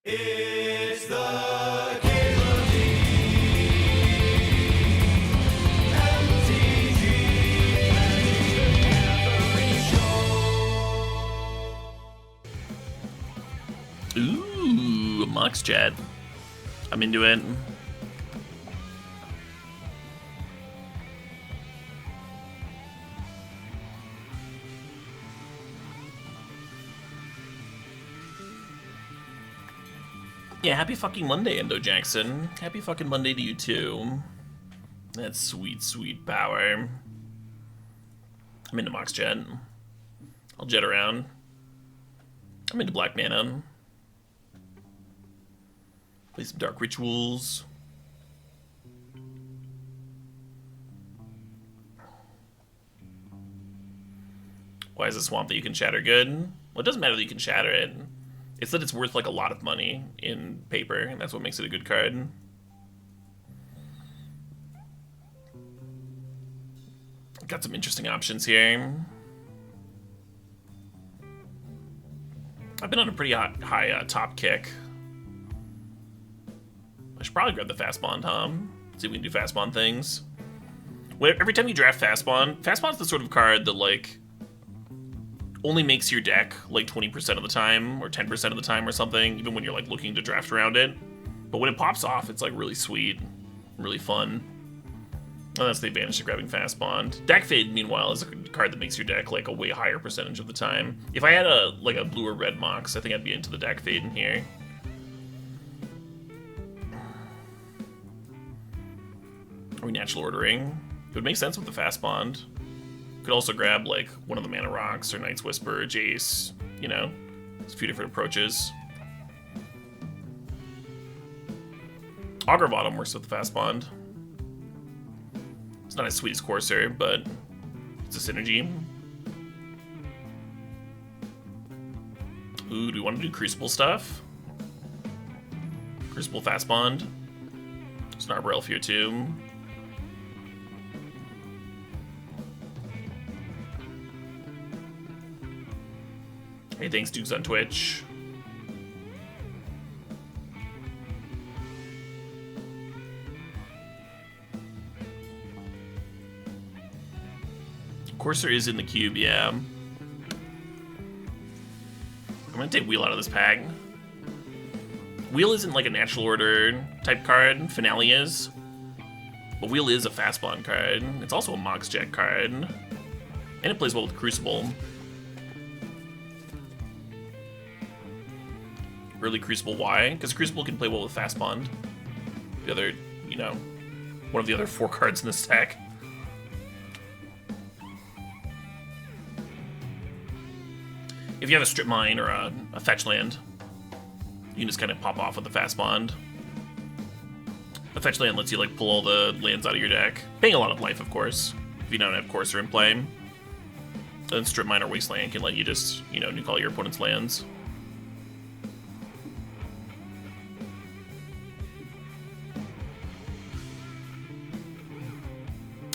It's the CalebDMTG Show. Ooh, Mox Chat. I'm into it. Yeah, happy fucking Monday, Endo Jackson. Happy fucking Monday to you too. That's sweet, sweet power. I'm into Mox Chat. I'll jet around. I'm into Black Mana. Play some Dark Rituals. Why is a swamp that you can shatter good? Well, it doesn't matter that you can shatter it. It's that it's worth like a lot of money in paper, and that's what makes it a good card. Got some interesting options here. I've been on a pretty high top kick. I should probably grab the Fastbond, huh? See if we can do Fastbond things. Every time you draft Fastbond's the sort of card that, like, only makes your deck, like, 20% of the time, or 10% of the time or something, even when you're, like, looking to draft around it. But when it pops off, it's, like, really sweet, really fun. And that's the advantage of grabbing Fastbond. Deck Fade, meanwhile, is a card that makes your deck, like, a way higher percentage of the time. If I had a blue or red Mox, I think I'd be into the Deck Fade in here. Or Natural Ordering. It would make sense with the Fastbond. Could also grab, like, one of the Mana Rocks, or Night's Whisper, or Jace, you know? There's a few different approaches. Augur Bottom works with the Fastbond. It's not as sweet as Courser, but it's a synergy. Ooh, do we want to do Crucible stuff? Crucible Fastbond. There's an Arbor Elf here, too. Hey, thanks, Dukes on Twitch. Courser is in the cube, yeah. I'm gonna take Wheel out of this pack. Wheel isn't like a natural order type card. Finale is. But Wheel is a Fastbond card. It's also a Mox Jet card. And it plays well with Crucible. Early Crucible, why? Because Crucible can play well with Fastbond. The other, you know, one of the other 4 cards in this deck. If you have a Strip Mine or a Fetch Land, you can just kind of pop off with the Fastbond. A Fetch Land lets you, like, pull all the lands out of your deck. Paying a lot of life, of course, if you don't have Courser in play. Then Strip Mine or Wasteland can let you just, you know, nuke all your opponent's lands.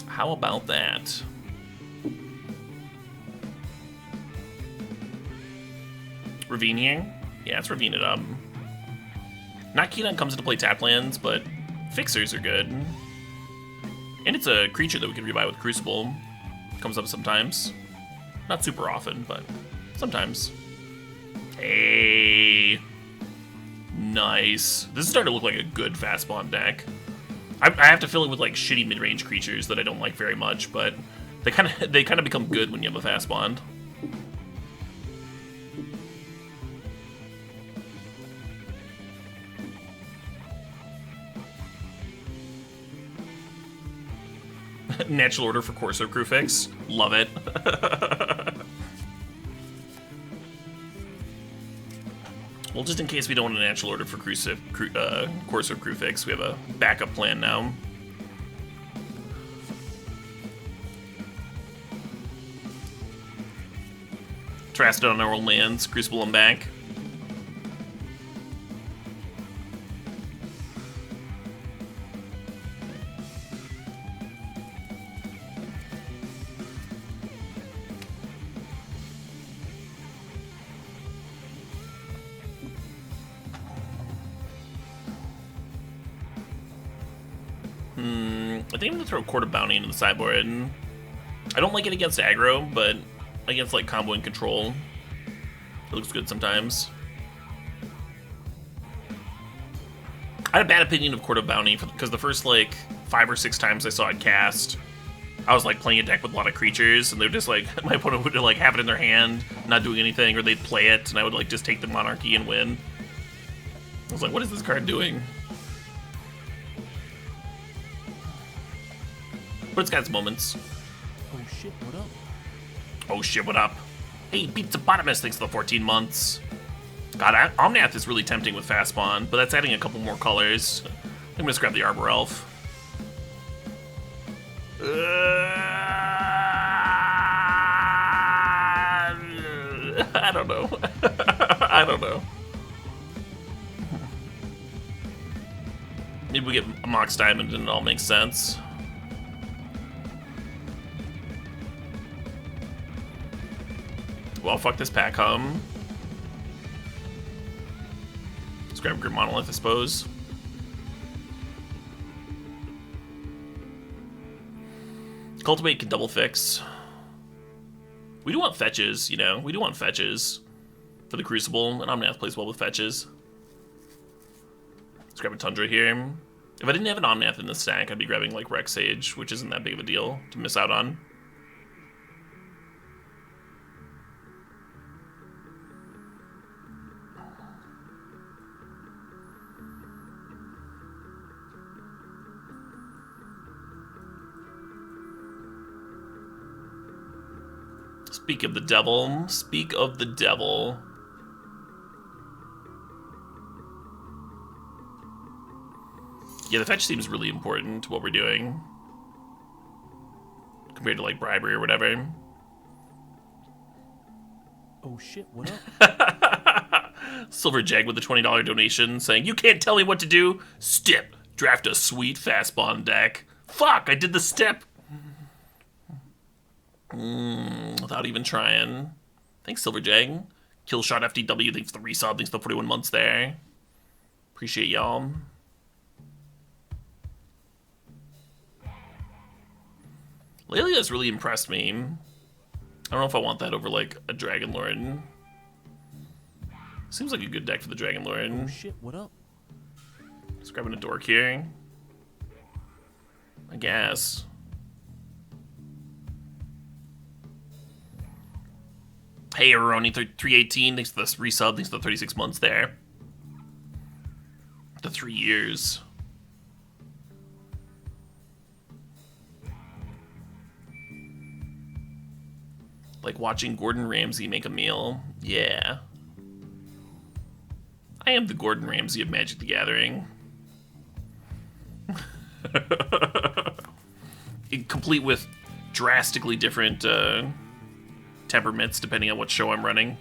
How about that? Ravine here? Yeah, let's Ravine it up. Not keen on comes into play tap lands, but Fixers are good. And it's a creature that we can rebuy with Crucible. Comes up sometimes. Not super often, but sometimes. Hey. Nice. This is starting to look like a good Fastbond deck. I have to fill it with, like, shitty mid-range creatures that I don't like very much, but they kind of become good when you have a Fastbond. Natural Order for Courser Crewfix. Love it. Well, just in case we don't want a Natural Order for Courser Crewfix, we have a backup plan now. Trasted on our own lands, Crucible them back. I think I'm gonna throw Court of Bounty into the sideboard. I don't like it against aggro, but against like combo and control, it looks good sometimes. I had a bad opinion of Court of Bounty because the first like 5 or 6 times I saw it cast, I was like playing a deck with a lot of creatures, and they're just like, my opponent would like have it in their hand, not doing anything, or they'd play it, and I would like just take the Monarchy and win. I was like, what is this card doing? But it's got its moments. Oh shit, what up? Oh shit, what up? Hey, Pizza Potamus, thanks for the 14 months. God, Omnath is really tempting with Fastbond, but that's adding a couple more colors. I'm gonna just grab the Arbor Elf. I don't know. I don't know. Maybe we get a Mox Diamond and it all makes sense. Well, fuck this pack hum. Let's grab Grim Monolith, I suppose. Cultivate can double fix. We do want fetches, you know? We do want fetches for the Crucible, and Omnath plays well with fetches. Let's grab a Tundra here. If I didn't have an Omnath in the stack, I'd be grabbing like Rex Sage, which isn't that big of a deal to miss out on. Speak of the devil. Speak of the devil. Yeah, the fetch seems really important to what we're doing. Compared to, like, bribery or whatever. Oh shit, what up? Silver Jag with a $20 donation saying, "You can't tell me what to do? Step. Draft a sweet Fastbond deck. Fuck, I did the step. Without even trying. Thanks, Silver Jag. Killshot FDW, thanks for the resub, thanks for the 41 months there. Appreciate y'all. Lelia has really impressed me. I don't know if I want that over, like, a Dragon Lord. Seems like a good deck for the Dragon Lord. Oh shit, what up? Just grabbing a Dork here. I guess. Hey, Aroni 318, thanks for the resub, thanks for the 36 months there. The 3 years. Like watching Gordon Ramsay make a meal. Yeah. I am the Gordon Ramsay of Magic the Gathering. Complete with drastically different temperaments depending on what show I'm running.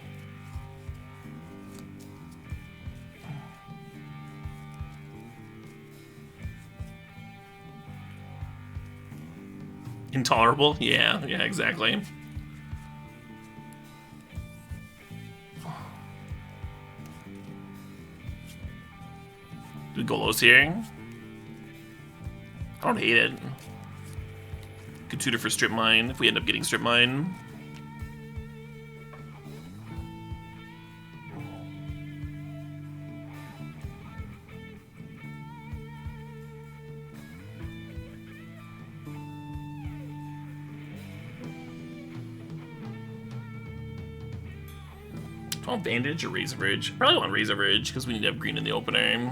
Intolerable? Yeah, exactly. Do Golos here? I don't hate it. Could tutor for Strip Mine if we end up getting Strip Mine. Do I want Bandage or Razor Bridge? Probably want Razor Bridge because we need to have green in the opener.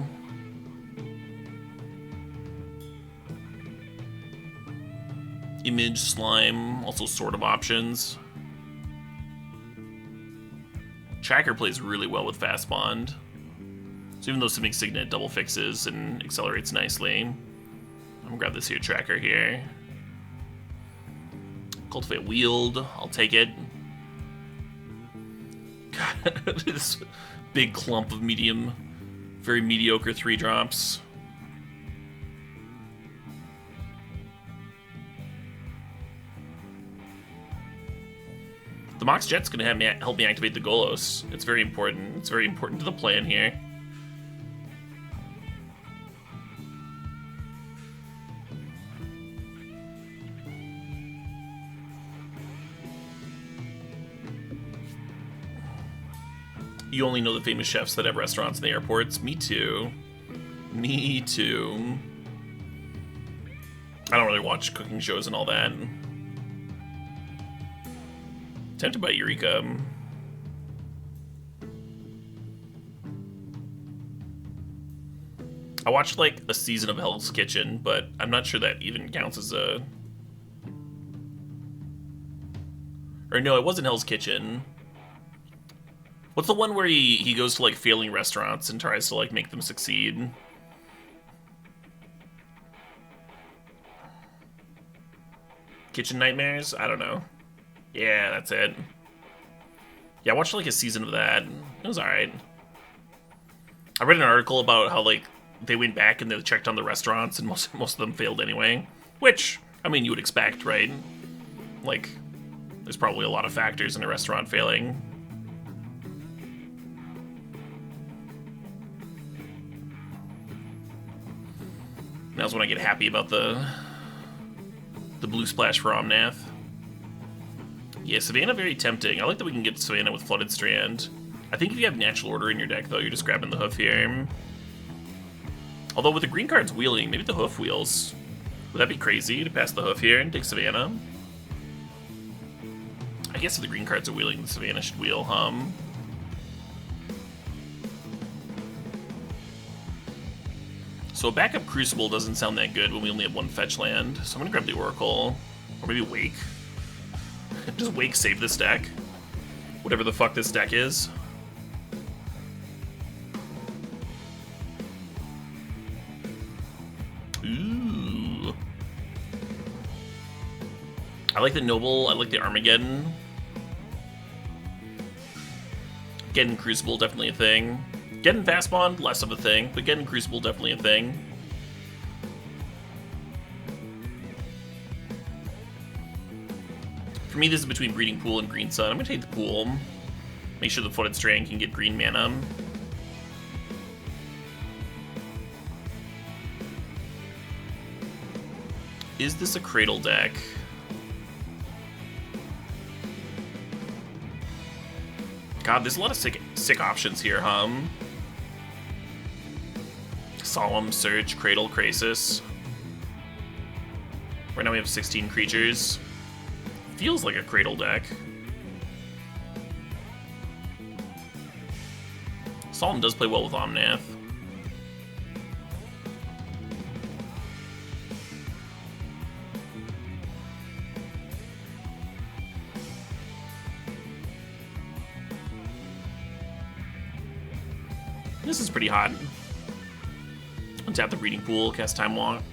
Image, Slime, also sort of options. Tracker plays really well with Fastbond. So even though Simic Signet double fixes and accelerates nicely, I'm gonna grab this here Tracker here. Cultivate Wield, I'll take it. God, this big clump of medium, very mediocre 3-drops. The Mox Jet's gonna help me activate the Golos. It's very important. It's very important to the plan here. You only know the famous chefs that have restaurants in the airports. Me too. Me too. I don't really watch cooking shows and all that. Tempted by Eureka. I watched like a season of Hell's Kitchen, but I'm not sure that even counts as a... Or no, it wasn't Hell's Kitchen. What's the one where he goes to like failing restaurants and tries to like make them succeed? Kitchen Nightmares? I don't know. Yeah, that's it. Yeah, I watched like a season of that. It was alright. I read an article about how like they went back and they checked on the restaurants and most of them failed anyway. Which, I mean, you would expect, right? Like, there's probably a lot of factors in a restaurant failing. Now's when I get happy about the blue splash for Omnath. Yeah, Savannah very tempting. I like that we can get Savannah with Flooded Strand. I think if you have Natural Order in your deck, though, you're just grabbing the hoof here. Although with the green cards wheeling, maybe the hoof wheels. Would that be crazy to pass the hoof here and take Savannah? I guess if the green cards are wheeling, the Savannah should wheel, So a backup Crucible doesn't sound that good when we only have one fetch land. So I'm gonna grab the Oracle. Or maybe Wake. Does Wake save this deck? Whatever the fuck this deck is. Ooh. I like the Noble, I like the Armageddon. Getting Crucible, definitely a thing. Getting Fastbond, less of a thing, but getting Crucible, definitely a thing. For me, this is between Breeding Pool and Green Sun. I'm gonna take the Pool. Make sure the Flooded Strand can get green mana. Is this a Cradle deck? God, there's a lot of sick options here, Solemn, Surge, Cradle, Krasis. Right now we have 16 creatures. Feels like a Cradle deck. Solemn does play well with Omnath. This is pretty hot. Untap the Breeding Pool, cast Time Walk.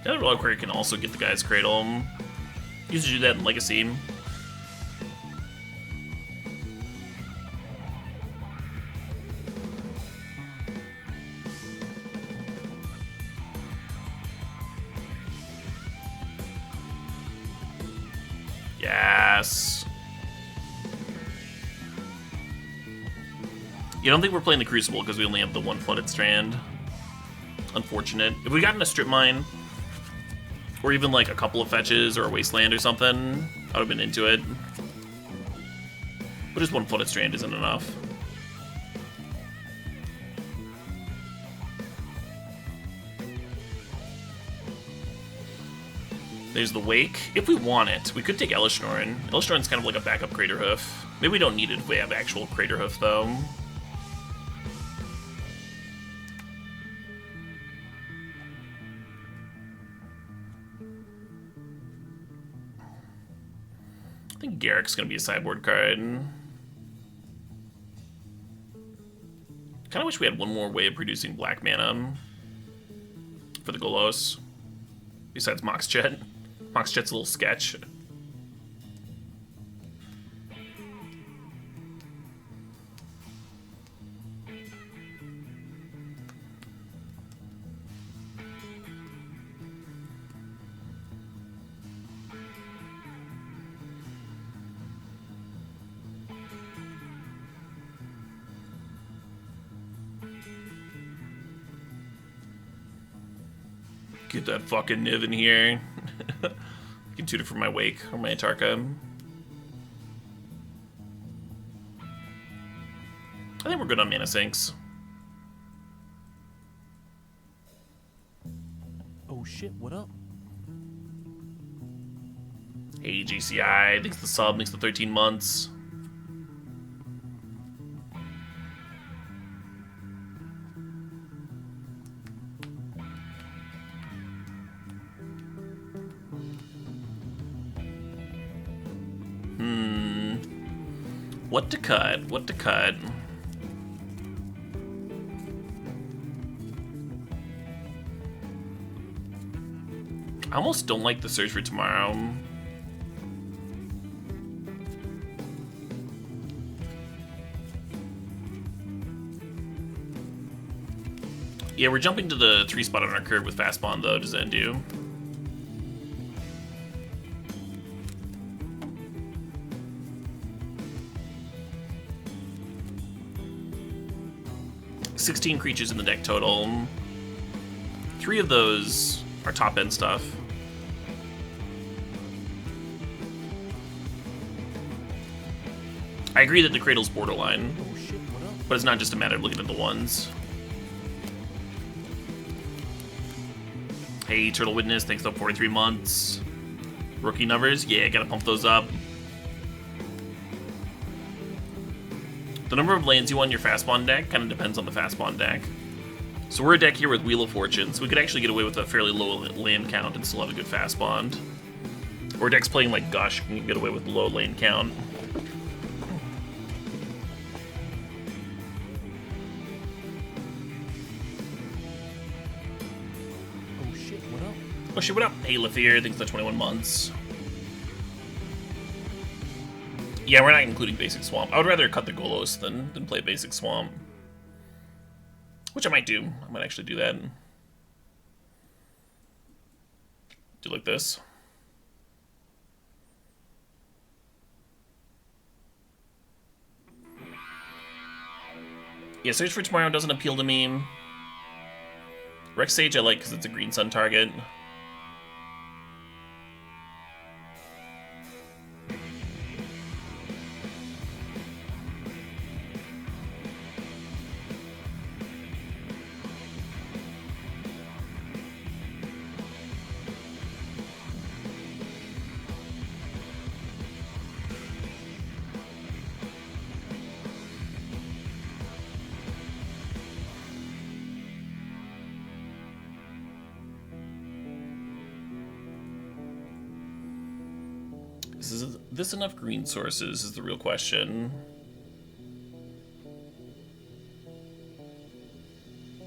The other Reliquary can also get the guy's Cradle. Used to do that in Legacy. Yes. You don't think we're playing the Crucible because we only have the one Flooded Strand. Unfortunate. If we got in a Strip Mine, or even like a couple of fetches or a Wasteland or something, I would have been into it. But just one Flooded Strand isn't enough. There's the Wake. If we want it, we could take Elishnorn. Elishnorn's kind of like a backup Crater Hoof. Maybe we don't need it if we have actual Crater Hoof, though. I think Garrick's going to be a sideboard card. Kind of wish we had one more way of producing black mana for the Golos. Besides Moxjet. Moxjet's a little sketch. Get that fucking Niv in here. I can tutor for my Wake or my Atarka. I think we're good on mana sinks. Oh shit, what up? Hey, GCI, thanks for the sub, thanks for 13 months. What to cut? What to cut? I almost don't like the search for tomorrow. Yeah, we're jumping to the 3 spot on our curve with Fastbond though. Does that do? $16 creatures in the deck total. 3 of those are top end stuff. I agree that the Cradle's borderline, Oh shit, what up? but it's not just a matter of looking at the ones. Hey, Turtle Witness, thanks for 43 months. Rookie numbers, yeah, gotta pump those up. The number of lands you want in your Fastbond deck kind of depends on the Fastbond deck. So we're a deck here with Wheel of Fortune, so we could actually get away with a fairly low land count and still have a good Fastbond. Or decks playing like Gush can get away with low land count. Oh shit, what up? Oh shit, what up? Hey, Lafir, thanks for 21 months. Yeah, we're not including Basic Swamp. I would rather cut the Golos than play Basic Swamp. Which I might do. I might actually do that. Do like this. Yeah, Search for Tomorrow doesn't appeal to me. Rex Sage I like because it's a Green Sun target. Is this enough green sources is the real question.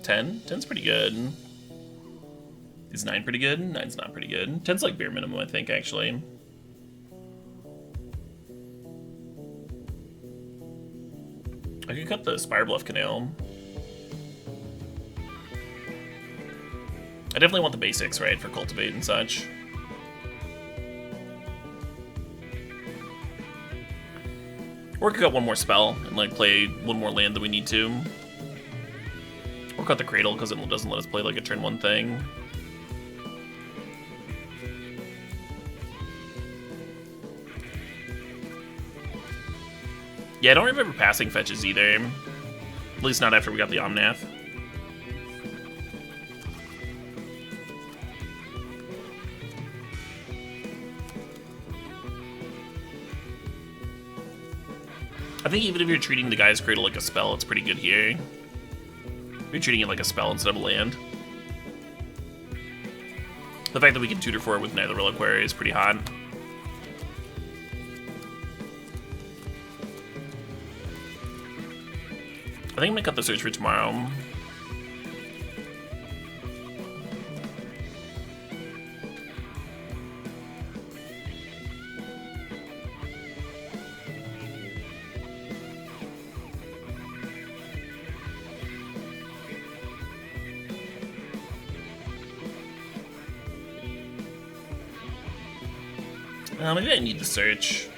10? 10's pretty good. Is 9 pretty good? 9's not pretty good. 10's like bare minimum, I think, actually. I could cut the Spire Bluff Canal. I definitely want the basics, right, for Cultivate and such. Or we could cut one more spell and like play one more land that we need to. Or cut the Cradle because it doesn't let us play like a turn 1 thing. Yeah, I don't remember passing fetches either. At least not after we got the Omnath. I think even if you're treating the Guy's Cradle like a spell, it's pretty good here. If you're treating it like a spell instead of a land. The fact that we can tutor for it with neither Reliquary is pretty hot. I think I'm gonna cut the Search for Tomorrow. Maybe I need the search.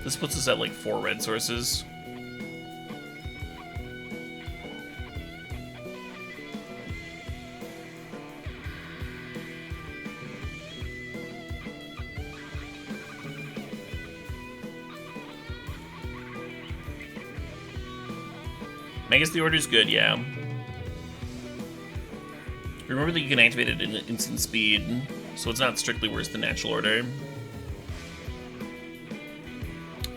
This puts us at like 4 red sources. Magus the Order is good, yeah. Remember that you can activate it in instant speed, so it's not strictly worse than Natural Order.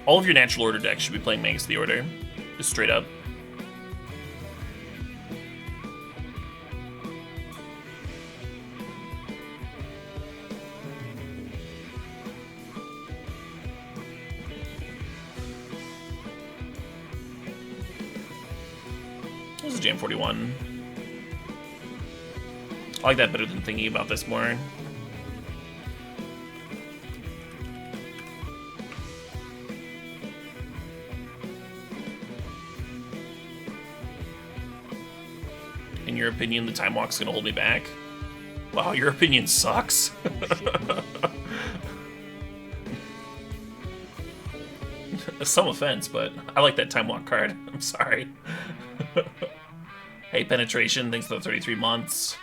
All of your Natural Order decks should be playing Magus the Order, just straight up. This is Jam 41. I like that better than thinking about this more. In your opinion, the Time Walk's gonna hold me back? Wow, your opinion sucks. Some offense, but I like that Time Walk card. I'm sorry. Hey, Penetration, thanks for the 33 months.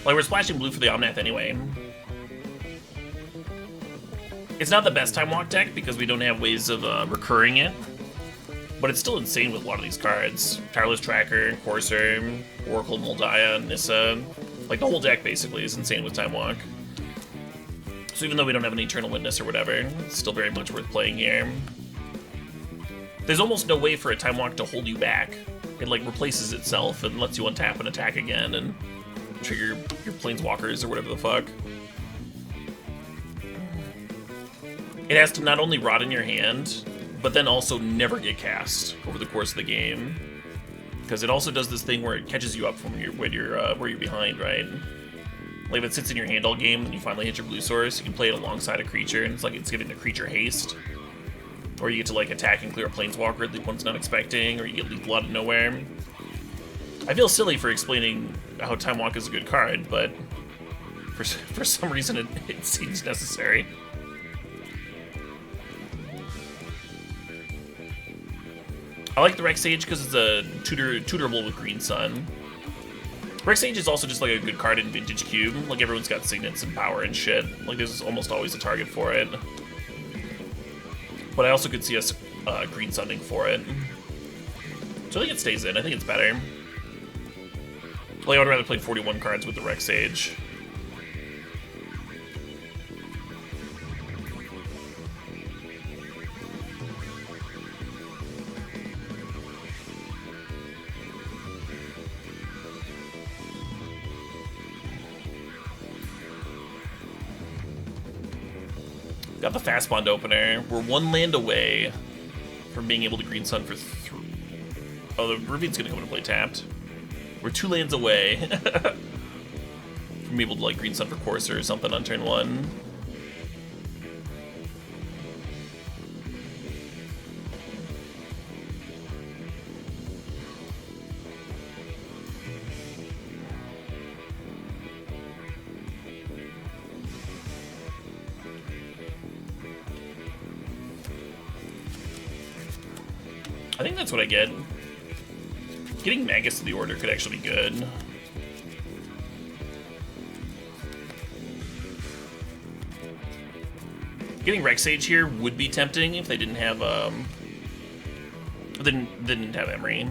Like, we're splashing blue for the Omnath anyway. It's not the best Time Walk deck because we don't have ways of recurring it, but it's still insane with a lot of these cards. Tireless Tracker, Courser, Oracle, Moldiah, Nissa. Like, the whole deck basically is insane with Time Walk. So even though we don't have an Eternal Witness or whatever, it's still very much worth playing here. There's almost no way for a Time Walk to hold you back. It, like, replaces itself and lets you untap and attack again and trigger your Planeswalkers or whatever the fuck. It has to not only rot in your hand, but then also never get cast over the course of the game. Because it also does this thing where it catches you up from where you're behind, right? Like if it sits in your hand all game and you finally hit your blue source, you can play it alongside a creature, and it's like it's giving the creature haste. Or you get to like attack and clear a Planeswalker that one's not expecting, or you get lethal out of nowhere. I feel silly for explaining how Time Walk is a good card, but for some reason it seems necessary. I like the Rex Sage because it's a tutorable with Green Sun. Rex Sage is also just like a good card in Vintage Cube. Like everyone's got signets and power and shit. Like there's almost always a target for it. But I also could see us Green Sunning for it. So I think it stays in. I think it's better. Like, I would rather play 41 cards with the Rex Sage. Got the Fastbond opener. We're one land away from being able to Green Sun for 3. Oh, the Ruby's gonna come into play tapped. We're 2 lands away from being able to like Green Sun for Courser or something on turn 1. I think that's what I get. Getting Magus to the Order could actually be good. Getting Rex Sage here would be tempting if they didn't have didn't have Emery.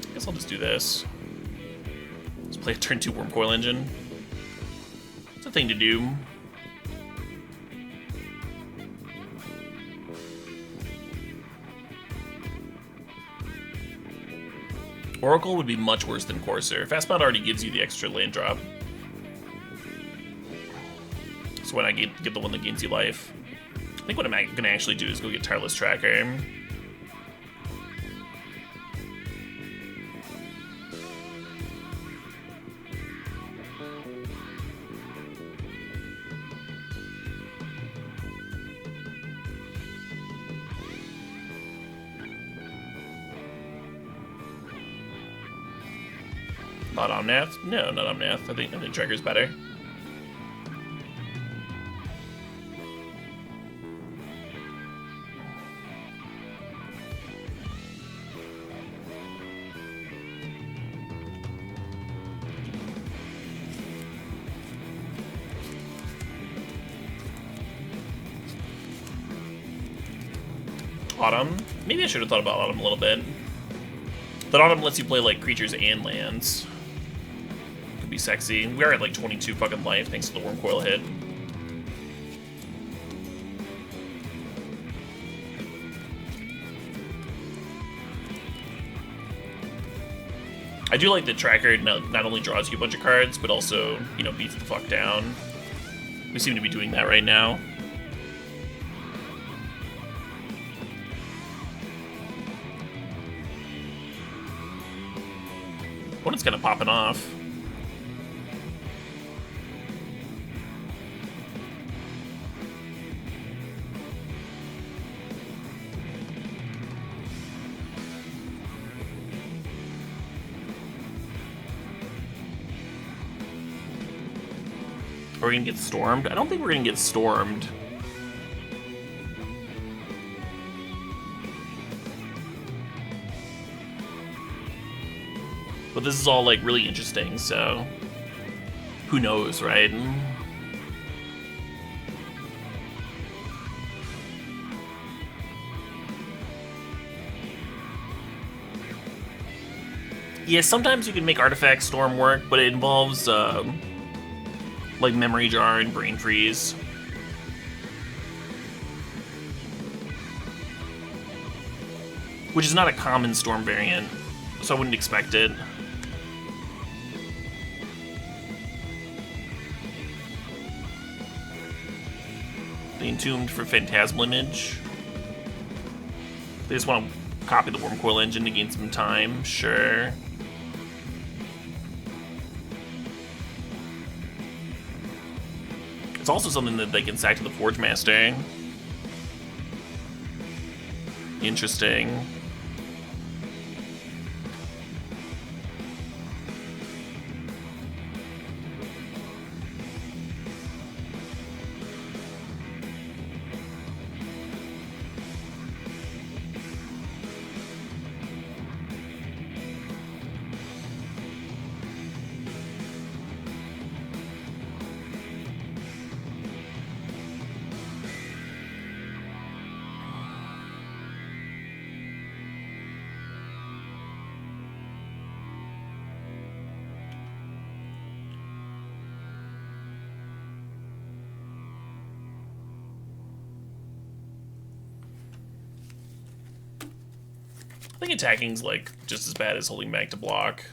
I guess I'll just do this. Let's play a turn 2 Wormcoil Engine. It's a thing to do. Oracle would be much worse than Courser. Fastbond already gives you the extra land drop. So why not get the one that gains you life? I think what I'm going to actually do is go get Tireless Tracker. Not Omnath? No, not Omnath. I think Trigger's better. Autumn? Maybe I should have thought about Autumn a little bit. But Autumn lets you play like creatures and lands. Could be sexy. We are at like 22 fucking life thanks to the Worm Coil hit. I do like the tracker not only draws you a bunch of cards, but also, you know, beats the fuck down. We seem to be doing that right now. Opponent's kind of popping off. Are we gonna get stormed? I don't think we're gonna get stormed. But this is all like really interesting, so who knows, right? Yeah, sometimes you can make Artifact Storm work, but it involves like Memory Jar and Brain Freeze. Which is not a common Storm variant, so I wouldn't expect it. The Entombed for Phantasmal Image. They just want to copy the Worm Coil engine to gain some time, sure. It's also something that they can sack to the Forge Master. Interesting. I think attacking's like just as bad as holding back to block.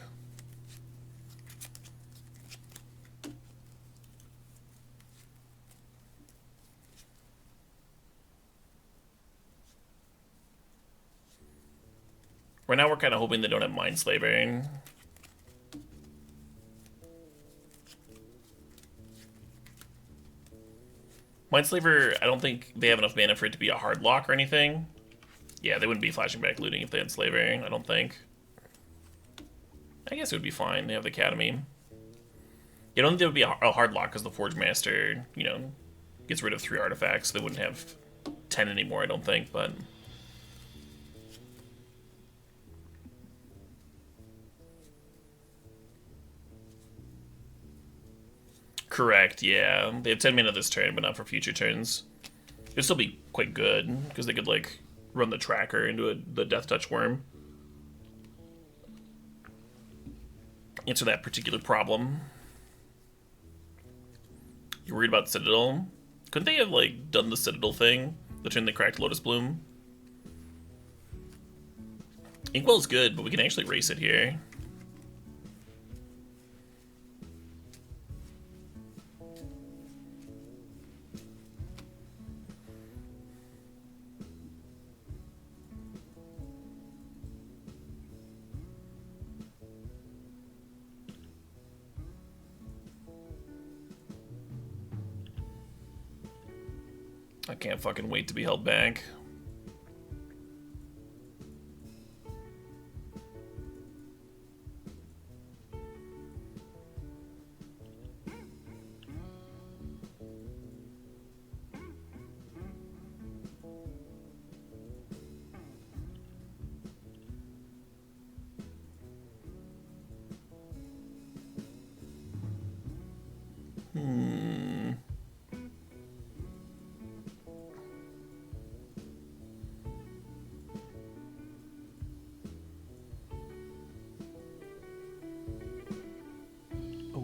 Right now we're kind of hoping they don't have Mindslaver. Mindslaver, I don't think they have enough mana for it to be a hard lock or anything. Yeah, they wouldn't be flashing back looting if they had Slavering, I don't think. I guess it would be fine. They have the Academy. Yeah, I don't think there would be a hard lock because the Forge Master, you know, gets rid of 3 artifacts. They wouldn't have 10 anymore, I don't think, but... Correct, yeah. They have 10 mana this turn, but not for future turns. It'd still be quite good, because they could, like, run the tracker into the Death Touch Worm. Answer that particular problem. You're worried about Citadel? Couldn't they have, like, done the Citadel thing? The turn they cracked Lotus Bloom? Inkwell's good, but we can actually race it here. I can't fucking wait to be held back.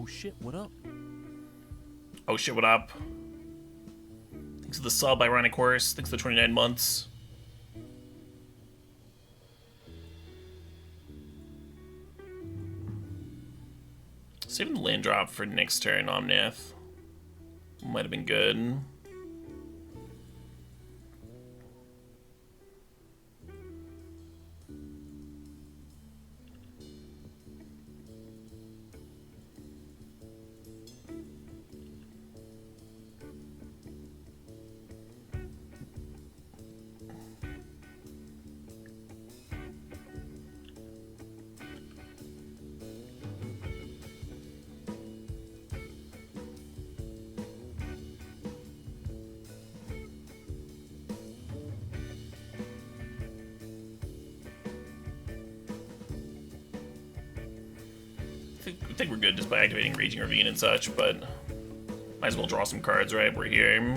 Oh shit, what up? Oh shit, what up? Thanks for the sub, Ironic Horse. Thanks for the 29 months. Saving the land drop for next turn, Omnath. Might have been good. I think we're good just by activating Raging Ravine and such, but might as well draw some cards, right? We're here.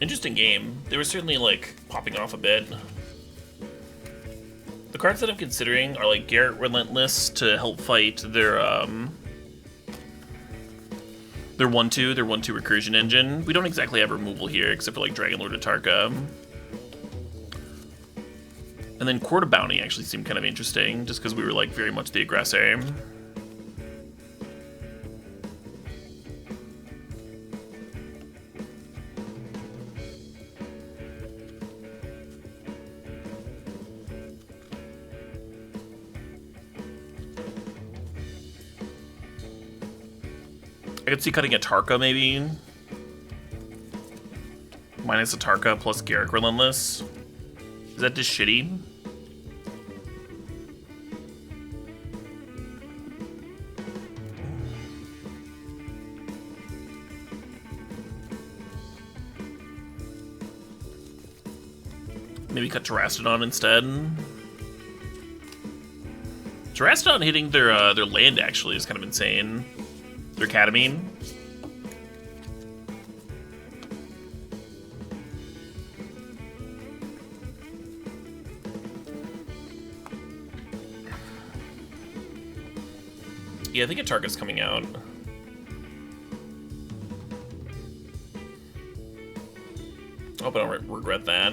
Interesting game. They were certainly, like, popping off a bit. The cards that I'm considering are, like, Garrett Relentless to help fight their 1/2 recursion engine. We don't exactly have removal here, except for, like, Dragonlord Atarka. And then Court of Bounty actually seemed kind of interesting, just because we were, like, very much the aggressor. I could see cutting a Tarka, maybe. Minus a Tarka plus Garrick Relentless. Is that just shitty? Maybe cut Terrastodon instead. Terrastodon hitting their land actually is kind of insane. Their Academy. Yeah, I think a Tarka's coming out. I hope I don't regret that.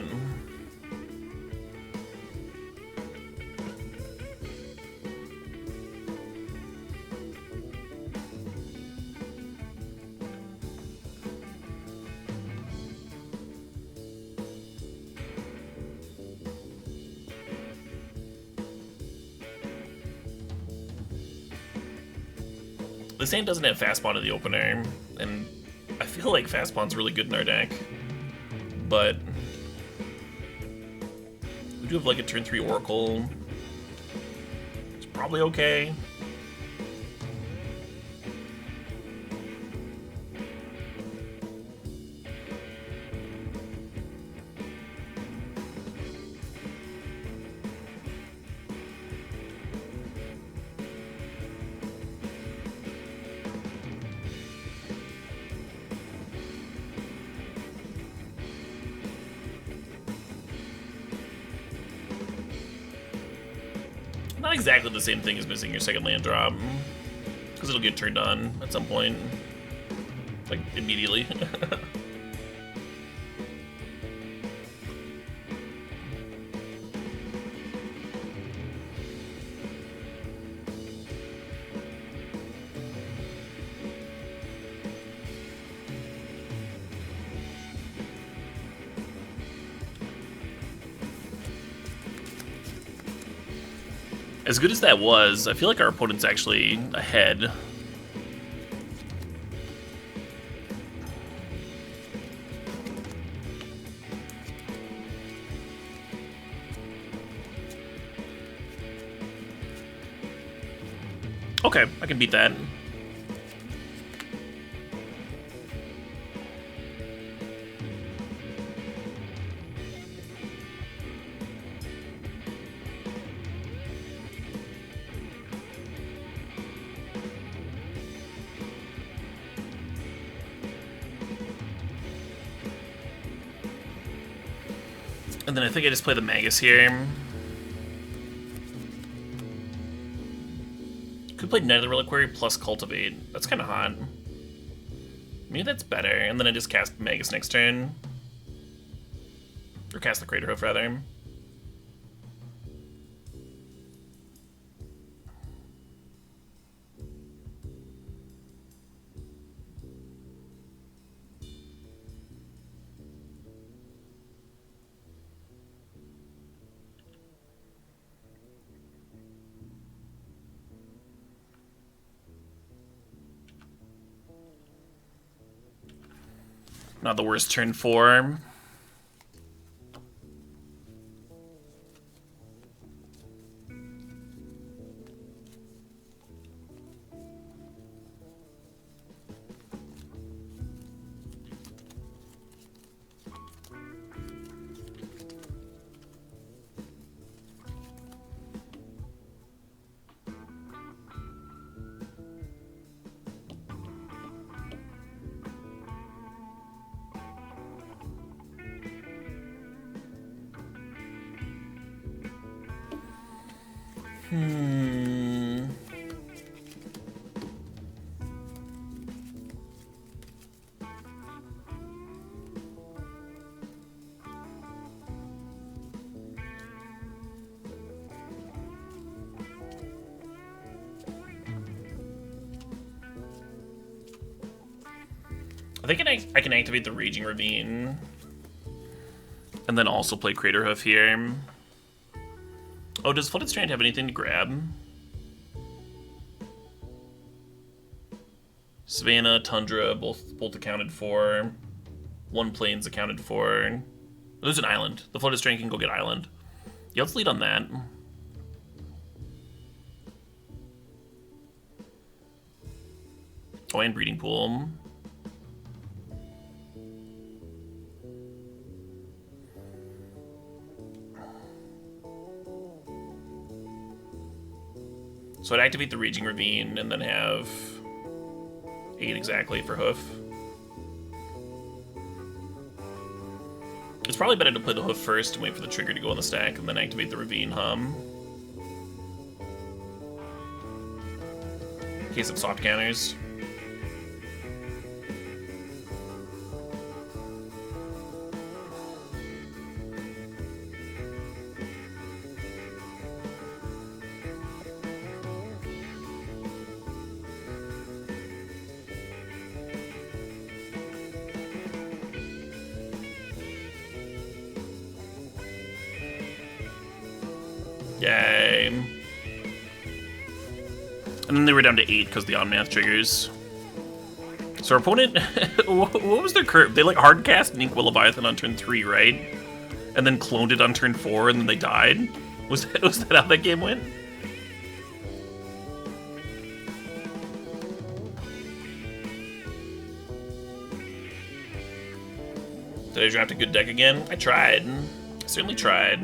This hand doesn't have Fastbond in the opener, and I feel like Fastbond's really good in our deck. But we do have like a turn 3 Oracle. It's probably okay. Not exactly the same thing as missing your second land drop, because it'll get turned on at some point, like immediately. As good as that was, I feel like our opponent's actually ahead. Okay, I can beat that. And then I think I just play the Magus here. Could play Nether Reliquary plus Cultivate. That's kind of hot. Maybe that's better. And then I just cast Magus next turn. Or cast the Crater Hoof, rather. Not the worst turn 4. I think I can activate the Raging Ravine. And then also play Crater Hoof here. Oh, does Flooded Strand have anything to grab? Savannah, Tundra, both accounted for. One Plains accounted for. There's an island. The Flooded Strand can go get island. Yeah, let's lead on that. Oh, and Breeding Pool. So I'd activate the Raging Ravine and then have 8 exactly for Hoof. It's probably better to play the Hoof first and wait for the trigger to go on the stack and then activate the Ravine Hum. In case of soft counters. Yay. And then they were down to 8 because the Omnath triggers. So our opponent, what was their curve? They like hard cast Nink Leviathan on turn 3, right? And then cloned it on turn 4 and then they died? Was that how that game went? Did I draft a good deck again? I tried. I certainly tried.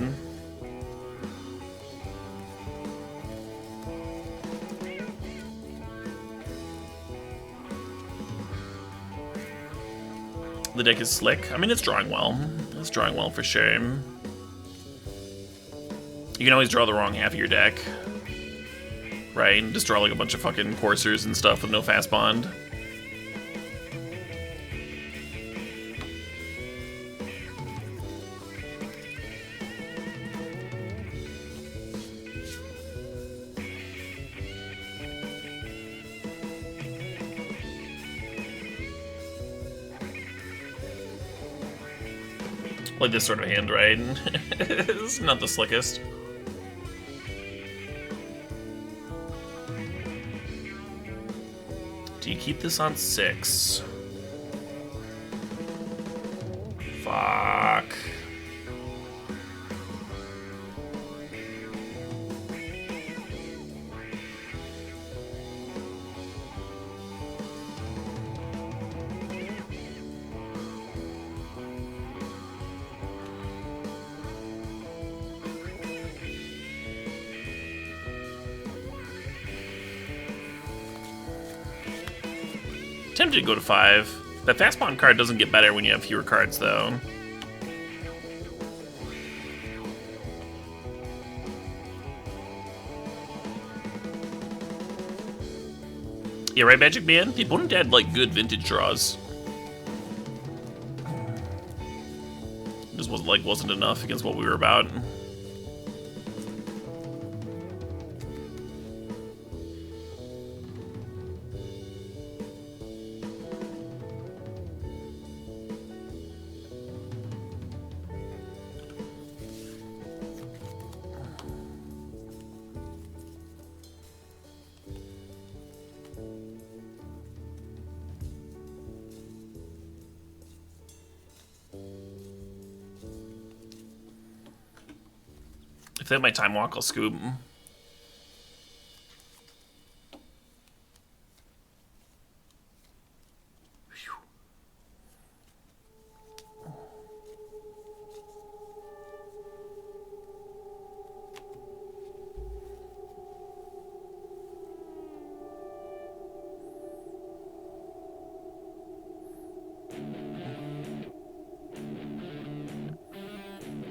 The deck is slick. I mean, it's drawing well. It's drawing well for sure. You can always draw the wrong half of your deck. Right? And just draw like a bunch of fucking coursers and stuff with no Fastbond. Like this sort of hand, right? It's not the slickest. Do you keep this on 6? Fuck. Tempted to go to 5. That Fastbond card doesn't get better when you have fewer cards, though. Yeah, right, Magic Man? The opponent had, like, good vintage draws. Just wasn't enough against what we were about. If they have my time walk, I'll scoop.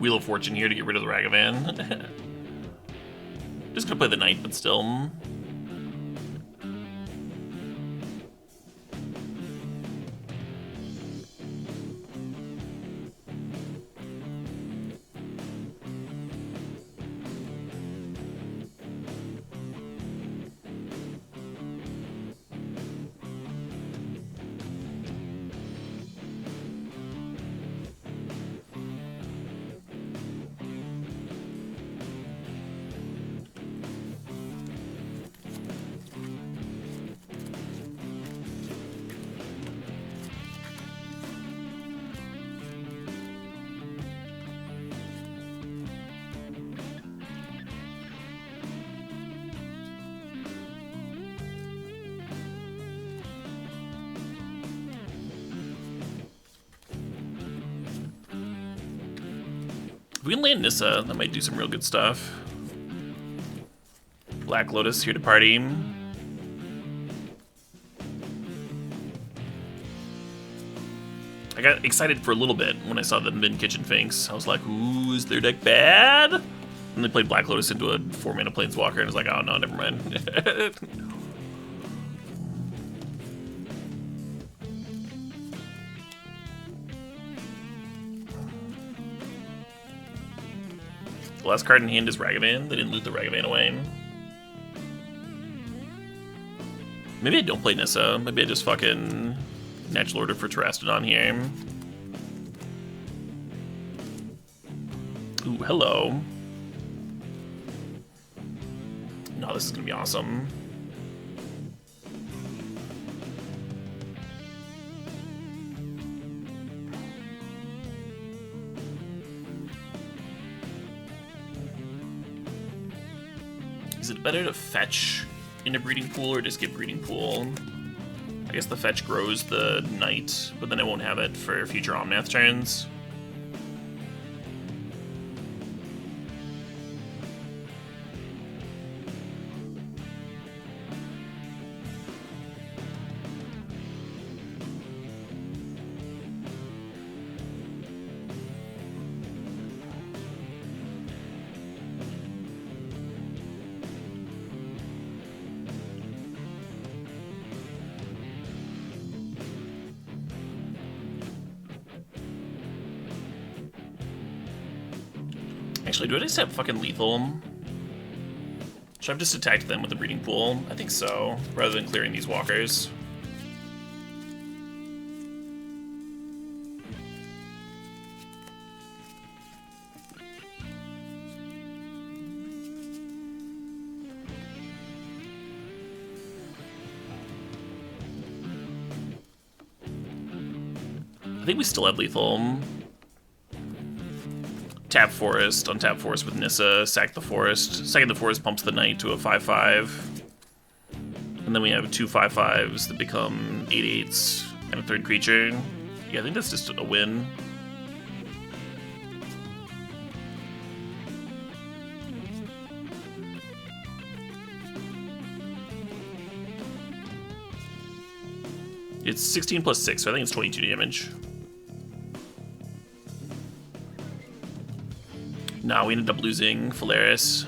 Wheel of Fortune here to get rid of the Ragavan. Just gonna play the Knight, but still. If we can land Nissa, that might do some real good stuff. Black Lotus here to party. I got excited for a little bit when I saw the Mid Kitchen Finks. I was like, ooh, is their deck bad? And they played Black Lotus into a 4-mana Planeswalker, and I was like, oh no, never mind. The last card in hand is Ragavan. They didn't loot the Ragavan away. Maybe I don't play Nissa. Maybe I just fucking natural order for Terrastodon here. Ooh, hello. No, this is gonna be awesome. Is it better to fetch into Breeding Pool or just get Breeding Pool? I guess the fetch grows the Knight, but then I won't have it for future Omnath turns. Actually, do I just have fucking lethal? Should I have just attacked them with the Breeding Pool? I think so, rather than clearing these walkers. I think we still have lethal. Tap Forest, untap Forest with Nissa, sack the Forest. Second the Forest pumps the Knight to a 5/5. And then we have two 5/5s that become 8/8s and a third creature. Yeah, I think that's just a win. It's 16 plus 6, so I think it's 22 damage. Nah, we ended up losing Phalaris.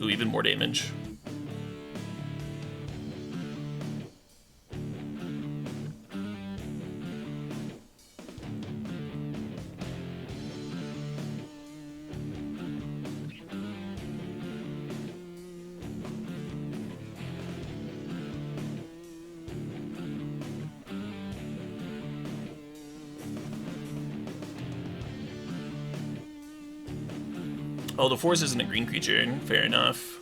Ooh, even more damage. Oh, the force isn't a green creature. Fair enough.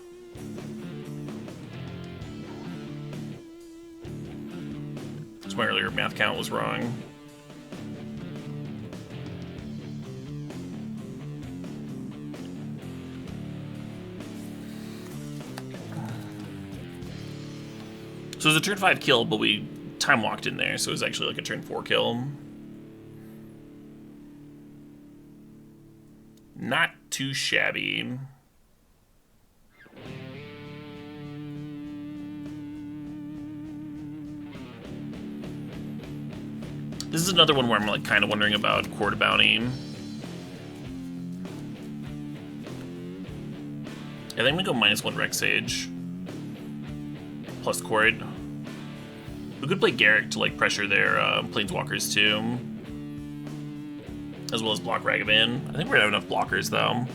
So my earlier math count was wrong. So it was a turn 5 kill, but we time walked in there, so it was actually like a turn 4 kill. Not too shabby. This is another one where I'm like kind of wondering about Quarter Bounty. I think I'm gonna go -1 Rex Sage. Plus Court. We could play Garrick to like pressure their Planeswalkers too. As well as block Ragavan. I think we're gonna have enough blockers though.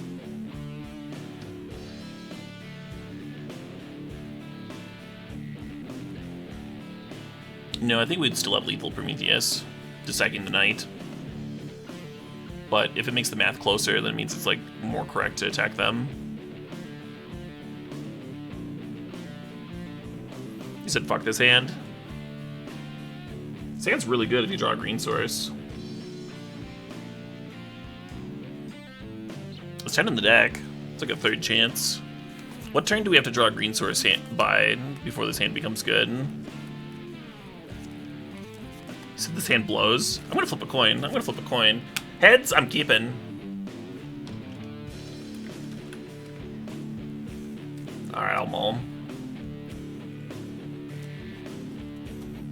No, I think we'd still have lethal Prometheus to second the night. But if it makes the math closer, then it means it's like more correct to attack them. You said fuck this hand. This hand's really good if you draw a green source. It's 10 in the deck. It's like a third chance. What turn do we have to draw a green source by before this hand becomes good? You said this hand blows. I'm gonna flip a coin. Heads, I'm keeping. Alright, I'll mull.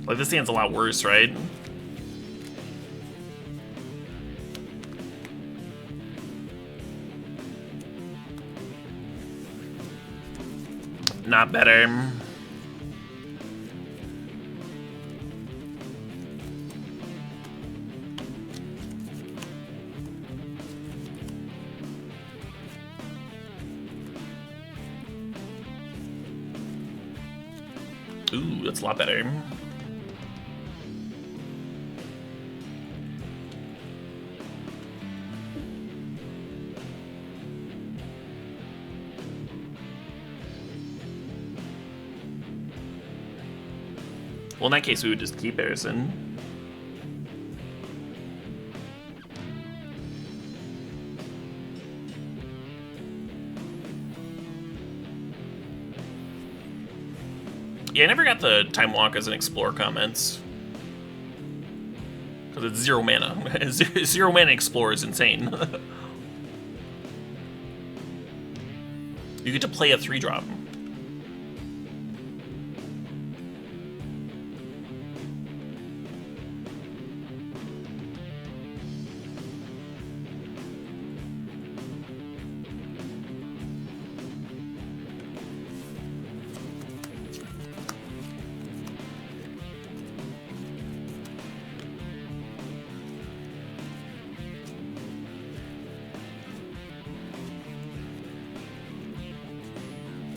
Like, this hand's a lot worse, right? Not better. Ooh, that's a lot better. Well, in that case, we would just keep Harrison. Yeah, I never got the Time Walk as an Explore comments. Because it's 0 mana. 0 mana Explore is insane. You get to play a 3-drop.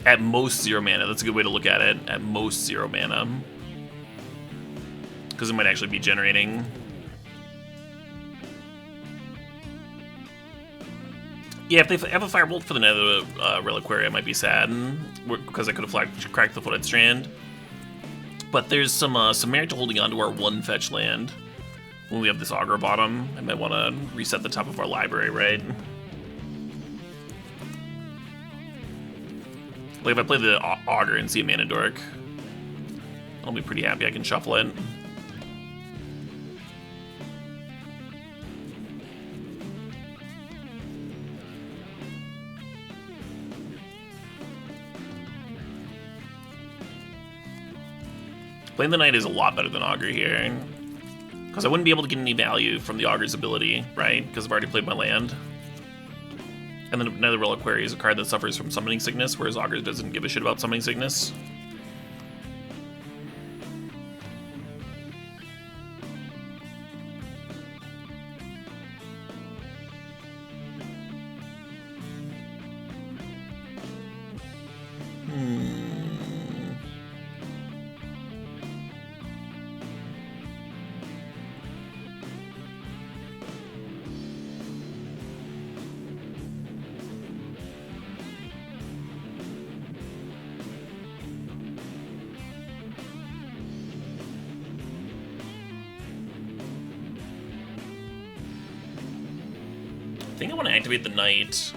At most 0 mana. That's a good way to look at it. At most 0 mana. Because it might actually be generating. Yeah, if they have a Firebolt for the Nether Reliquary, I might be sad. Because I could have cracked the Footed Strand. But there's some merit to holding on to our 1 fetch land. When we have this Augur bottom, I might want to reset the top of our library, right? Like, if I play the Augur and see a Mana Dork, I'll be pretty happy I can shuffle it. Playing the Knight is a lot better than Augur here. Because I wouldn't be able to get any value from the Augur's ability, right? Because I've already played my land. And then Nether Reliquary is a card that suffers from Summoning Sickness, whereas Augur doesn't give a shit about Summoning Sickness. think I want to activate the Knight.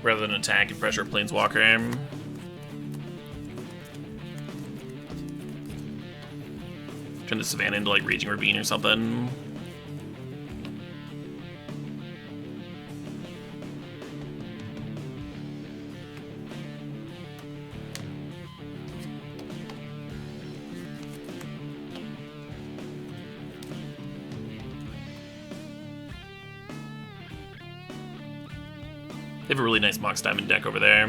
Rather than attack and pressure Planeswalker. Turn the Savannah into like Raging Ravine or something. They have a really nice Mox Diamond deck over there.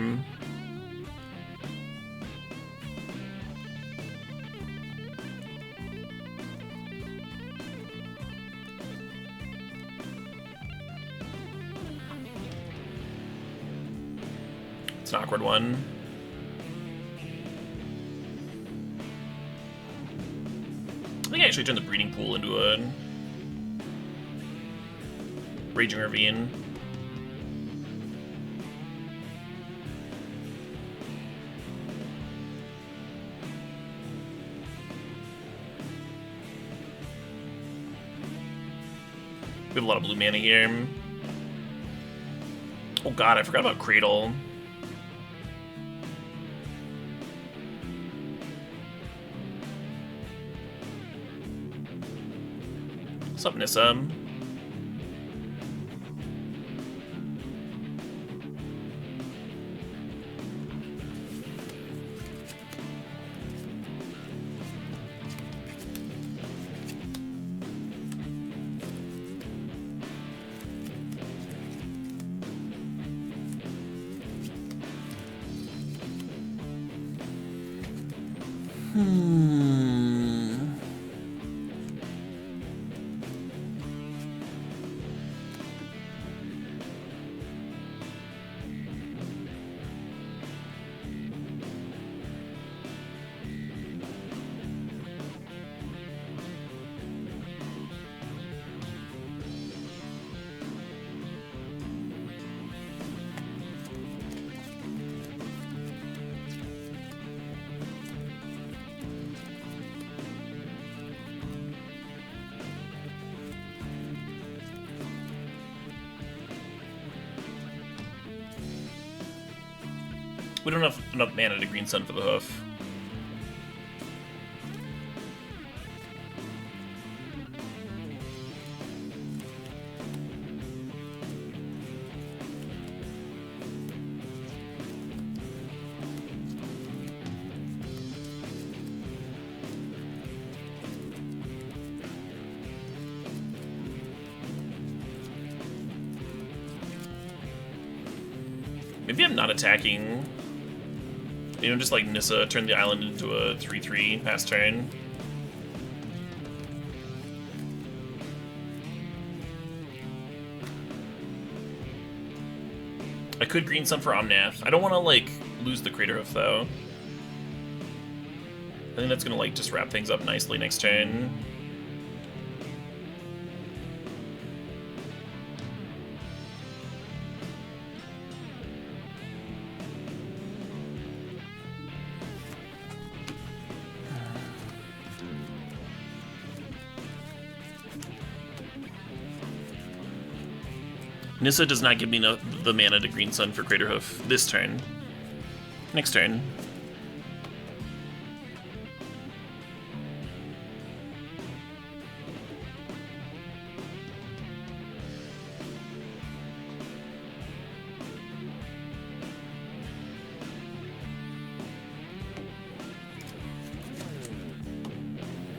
It's an awkward one. I think I actually turned the Breeding Pool into a Raging Ravine. We have a lot of blue mana here. Oh god, I forgot about Cradle. What's up, Nissa? We don't have enough mana to Green Sun for the Hoof. Maybe I'm not attacking. You know, just like Nissa, turn the island into a 3/3 pass turn. I could Green Sun for Omnath. I don't want to, like, lose the Crater Hoof, though. I think that's going to, like, just wrap things up nicely next turn. Nissa does not give me the mana to Green Sun for Crater Hoof this turn. Next turn.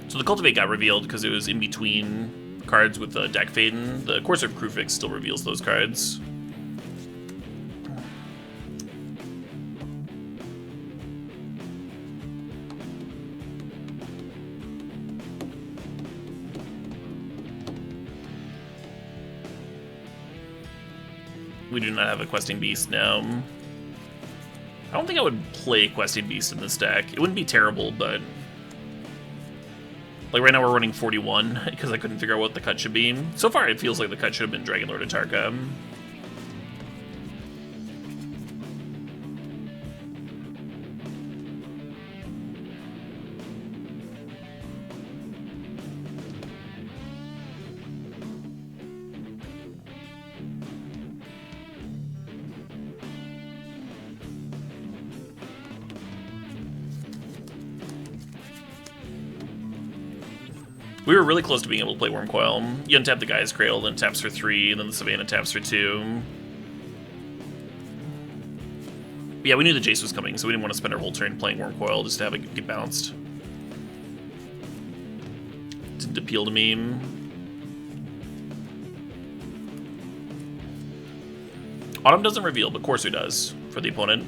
So the Cultivate got revealed because it was in between cards with the deck Faden. The Courser of Krufix still reveals those cards. We do not have a Questing Beast now. I don't think I would play Questing Beast in this deck. It wouldn't be terrible, but like right now we're running 41 because I couldn't figure out what the cut should be. So far it feels like the cut should have been Dragonlord Atarka. We were really close to being able to play Wormcoil. You untap the Guy's Cradle, then it taps for 3, and then the Savannah taps for 2. But yeah, we knew the Jace was coming, so we didn't want to spend our whole turn playing Wormcoil just to have it get bounced. Didn't appeal to me. Autumn doesn't reveal, but Corsair does for the opponent.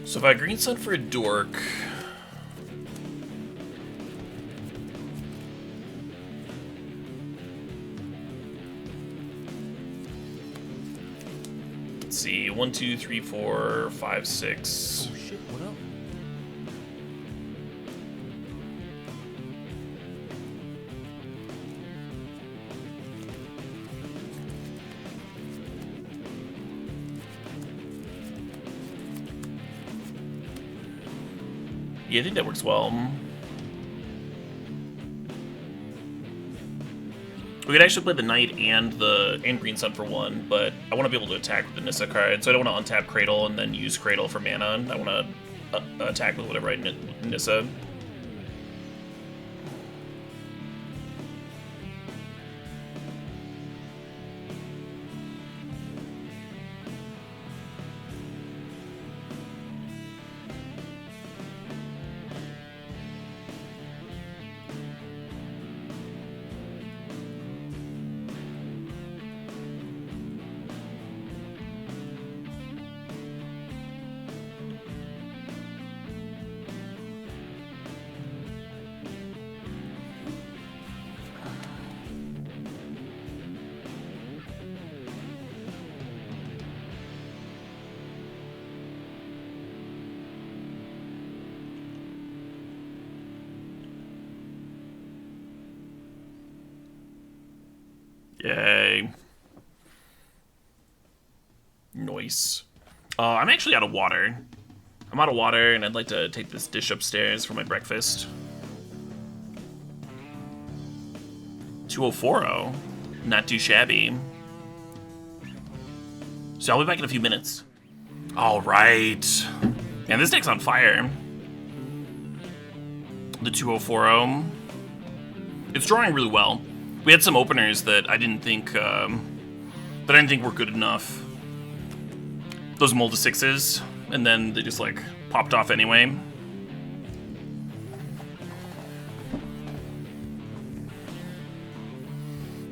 So if I green sun for a dork, let's see, 1, 2, 3, 4, 5, 6. Oh shit, what up? Yeah, I think that works well. We could actually play the Knight and Green Sun for 1, but I want to be able to attack with the Nissa card, so I don't want to untap Cradle and then use Cradle for mana. I want to attack with whatever I Nissa. Yay. Nice. I'm actually out of water. I'm out of water, and I'd like to take this dish upstairs for my breakfast. 2040. Not too shabby. So I'll be back in a few minutes. Alright. Man, this deck's on fire. The 2040. It's drawing really well. We had some openers that I didn't think were good enough. Those mold to 6s, and then they just like popped off anyway.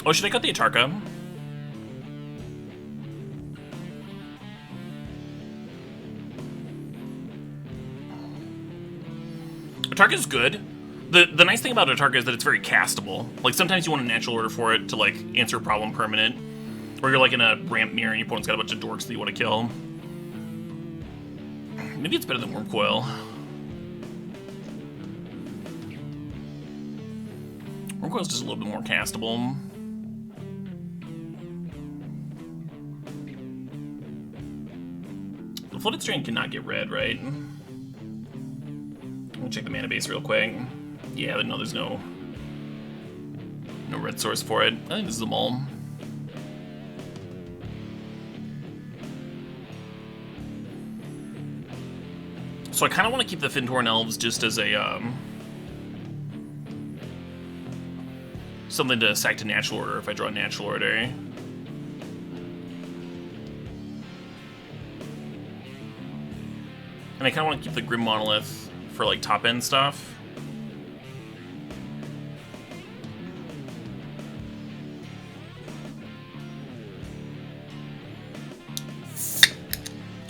Oh, should I cut the Atarka? Atarka's good. The nice thing about Atarka is that it's very castable. Like, sometimes you want a natural order for it to, like, answer a problem permanent. Or you're, like, in a ramp mirror and your opponent's got a bunch of dorks that you want to kill. Maybe it's better than Wormcoil. Wormcoil's just a little bit more castable. The Flooded Strand cannot get red, right? I'll check the mana base real quick. Yeah, no, there's no red source for it. I think this is a mole. So I kind of want to keep the Fintorn Elves just as a something to sack to Natural Order if I draw a Natural Order. And I kind of want to keep the Grim Monolith for like top end stuff.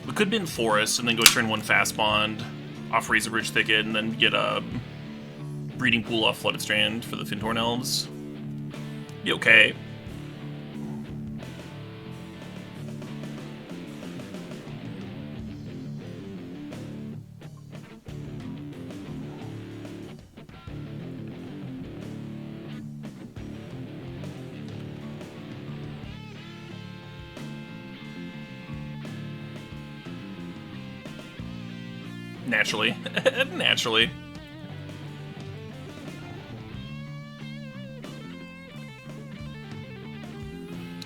We could bin Forest and then go turn 1 Fastbond off Razorridge Thicket and then get a Breeding Pool off Flooded Strand for the Fintorn Elves. You okay? Naturally. Naturally.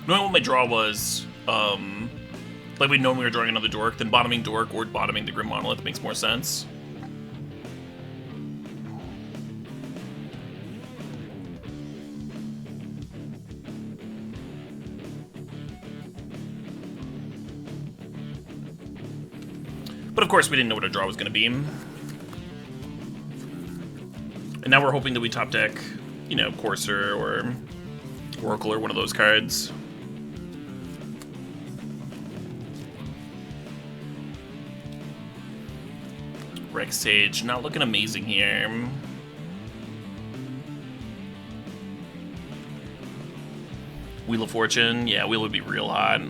Knowing what my draw was, like we'd known we were drawing another Dork, then bottoming Dork or bottoming the Grim Monolith makes more sense. But of course, we didn't know what our draw was going to be. And now we're hoping that we top deck, you know, Courser or Oracle or one of those cards. Rex Sage, not looking amazing here. Wheel of Fortune, yeah, Wheel would be real hot.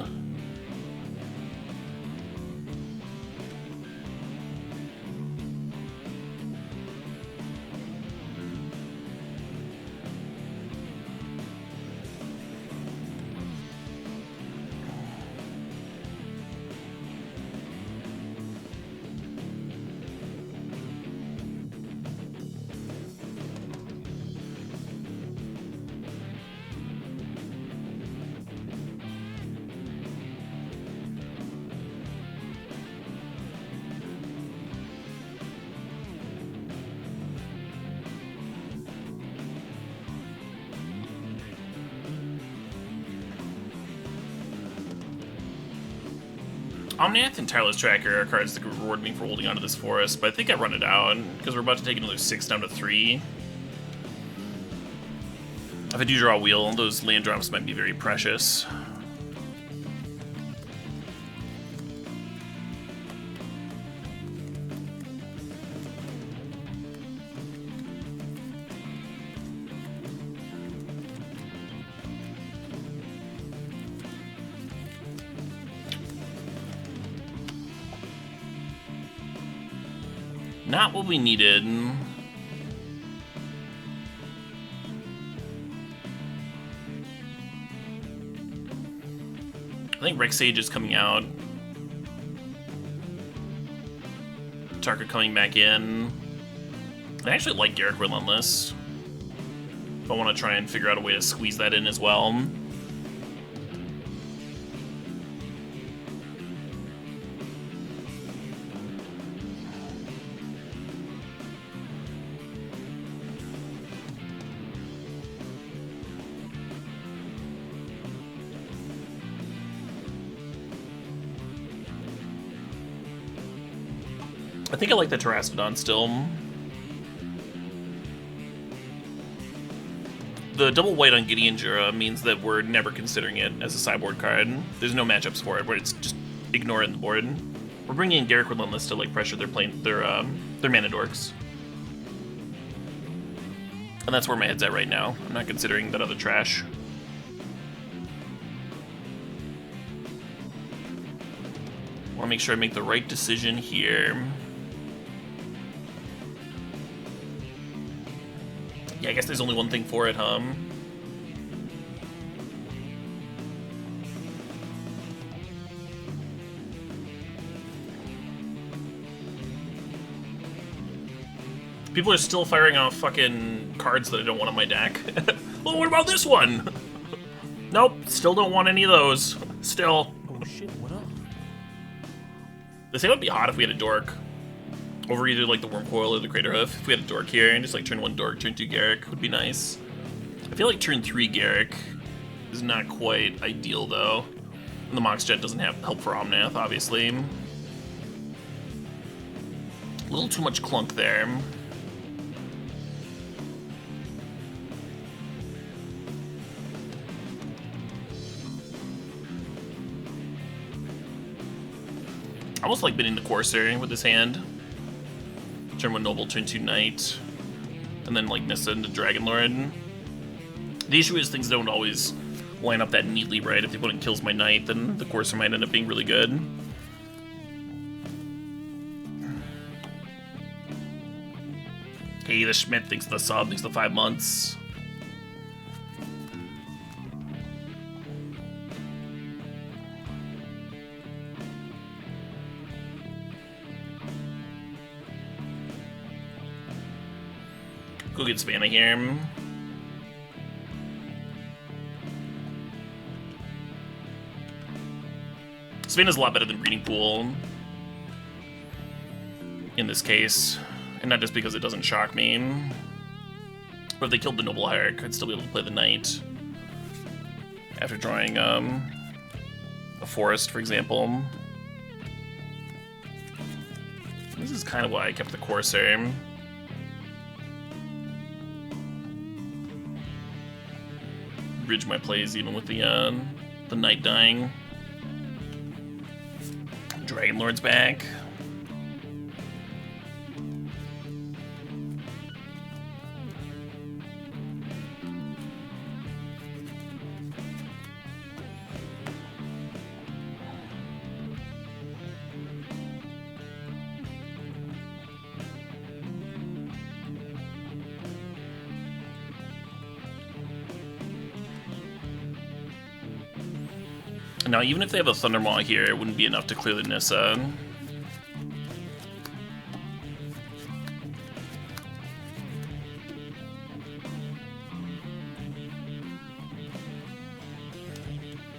Omnath and Tireless Tracker are cards that could reward me for holding onto this forest, but I think I run it out because we're about to take another 6 down to 3. If I do draw a wheel, those land drops might be very precious. Not what we needed. I think Rex Sage is coming out. Tarka coming back in. I actually like Garrick Relentless. If I want to try and figure out a way to squeeze that in as well. I think I like the Terrastodon still. The double white on Gideon Jura means that we're never considering it as a sideboard card. There's no matchups for it, where it's just ignore it in the board. We're bringing in Garrick Relentless to like pressure their mana dorks. And that's where my head's at right now. I'm not considering that other trash. I want to make sure I make the right decision here. Yeah, I guess there's only one thing for it, huh? People are still firing off fucking cards that I don't want on my deck. Well, what about this one? Nope, still don't want any of those. Still. Oh shit, what up? This thing would be hot if we had a dork. Over either like the Wormcoil or the Craterhoof. If we had a dork here and just like turn 1 dork, turn 2 Garrick would be nice. I feel like turn 3 Garrick is not quite ideal though. And the Mox Jet doesn't have help for Omnath, obviously. A little too much clunk there. I almost like bidding the Courser with his hand. Turn 1 Noble, turn 2 Knight, and then like miss it into Dragon Lord. The issue is things don't always line up that neatly right. If the opponent kills my knight, then the courser might end up being really good. Hey, the Schmidt thinks the sub, thinks the 5 months. Go get Savannah here. Savannah's a lot better than Breeding Pool in this case, and not just because it doesn't shock me. But if they killed the Noble Hierarch, I'd still be able to play the Knight after drawing a Forest, for example. This is kind of why I kept the Courser. Bridge my plays even with the Knight dying. Dragon Lord's back. Now, even if they have a Thundermaw here, it wouldn't be enough to clear the Nissa.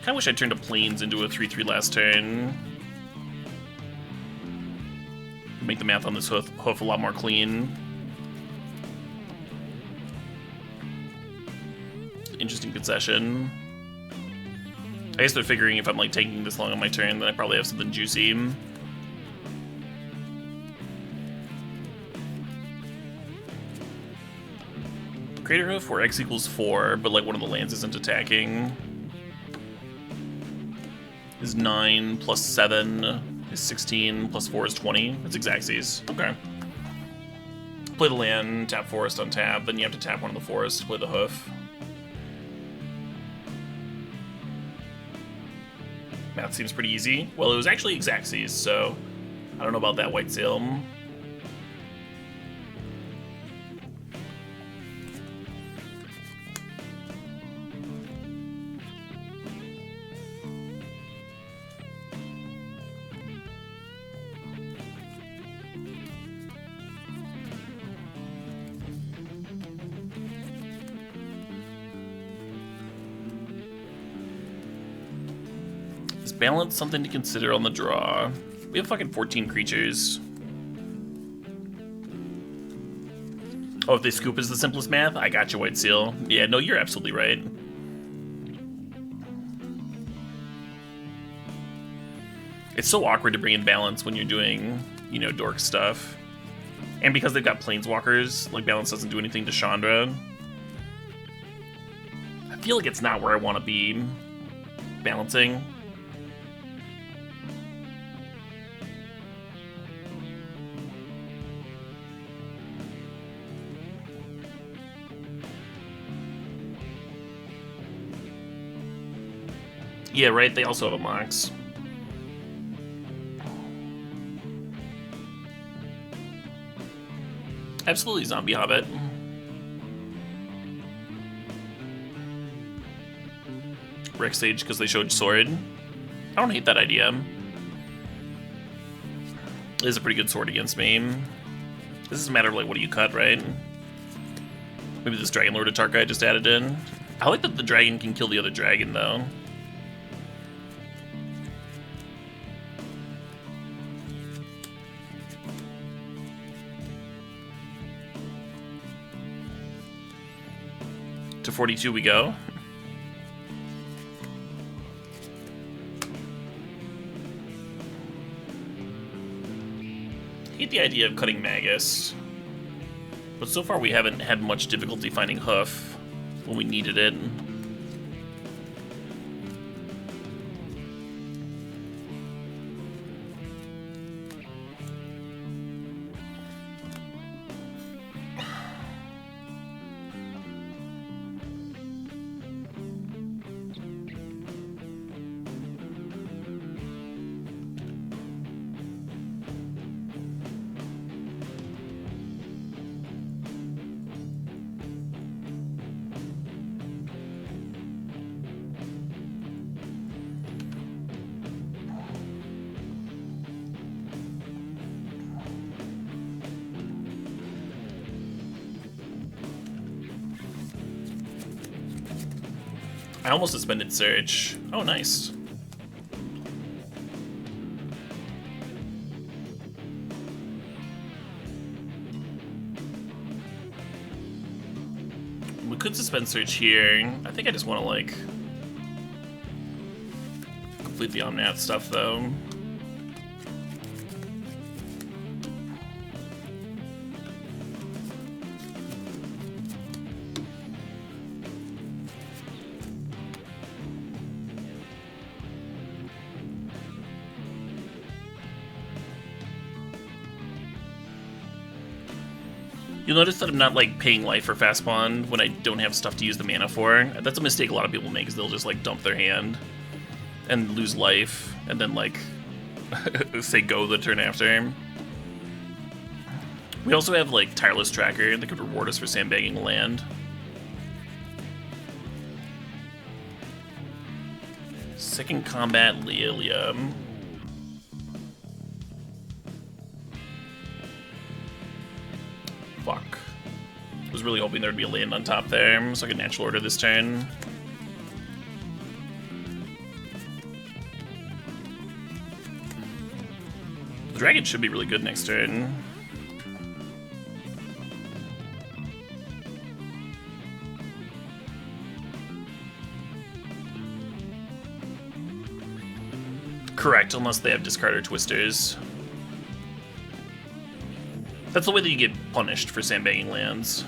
Kinda wish I turned a Plains into a 3/3 last turn. Make the math on this hoof a lot more clean. Interesting concession. I guess they're figuring if I'm like taking this long on my turn, then I probably have something juicy. Crater Hoof where X equals 4, but like one of the lands isn't attacking. Is 9 plus 7 is 16 plus 4 is 20. That's Xaxes. Okay. Play the land, tap Forest on tap, then you have to tap one of the forests to play the hoof. Math seems pretty easy. Well, it was actually Xaxes, so I don't know about that, White Sail. Balance something to consider on the draw. We have fucking 14 creatures. Oh, if they scoop is the simplest math? I got you, White Seal. Yeah, no, you're absolutely right. It's so awkward to bring in balance when you're doing, you know, dork stuff. And because they've got Planeswalkers, like, balance doesn't do anything to Chandra. I feel like it's not where I want to be balancing. Yeah, right, they also have a Mox. Absolutely, Zombie Hobbit. Rex Sage because they showed Sword. I don't hate that idea. It is a pretty good sword against me. This is a matter of, like, what do you cut, right? Maybe this Dragon Lord Atark I just added in. I like that the dragon can kill the other dragon, though. To 42 we go. I hate the idea of cutting Magus, but so far we haven't had much difficulty finding Hoof when we needed it. I almost suspended search. Oh, nice. We could suspend search here. I think I just want to, like, complete the Omnath stuff, though. You'll notice that I'm not, like, paying life for Fastbond when I don't have stuff to use the mana for. That's a mistake a lot of people make, is they'll just, like, dump their hand and lose life, and then, like, say go the turn after. We also have, like, Tireless Tracker that could reward us for sandbagging land. Second Combat Lealia. Fuck. Was really hoping there'd be a land on top there, so I could natural order this turn. The dragon should be really good next turn. Correct, unless they have discard or twisters. That's the way that you get punished for sandbagging lands.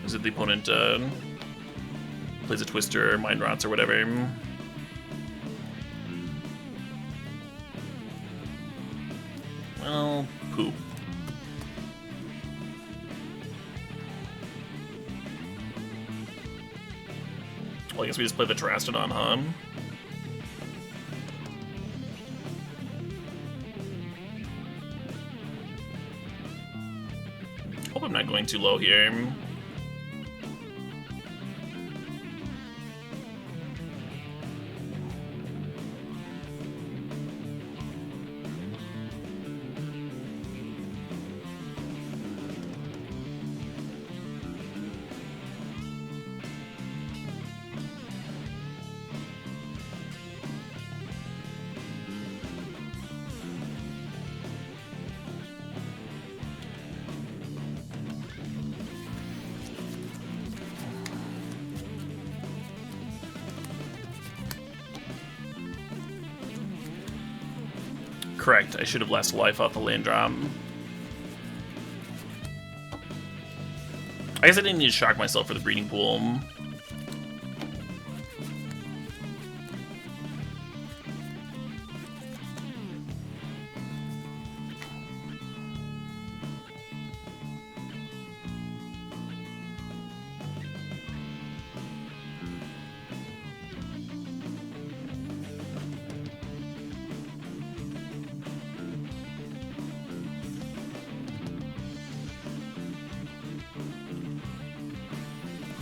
Is that the opponent plays a twister or mind rots or whatever. Well, poop. Well, I guess we just play the Terastodon, huh? Hope I'm not going too low here. Correct, I should have last life off the land drop. I guess I didn't need to shock myself for the breeding pool.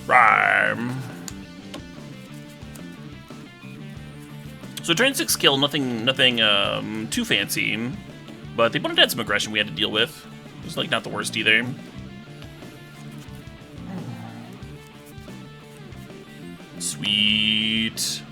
Rhyme. So turn 6 kill, nothing too fancy, but the opponent had some aggression we had to deal with. It was like not the worst either. Sweet.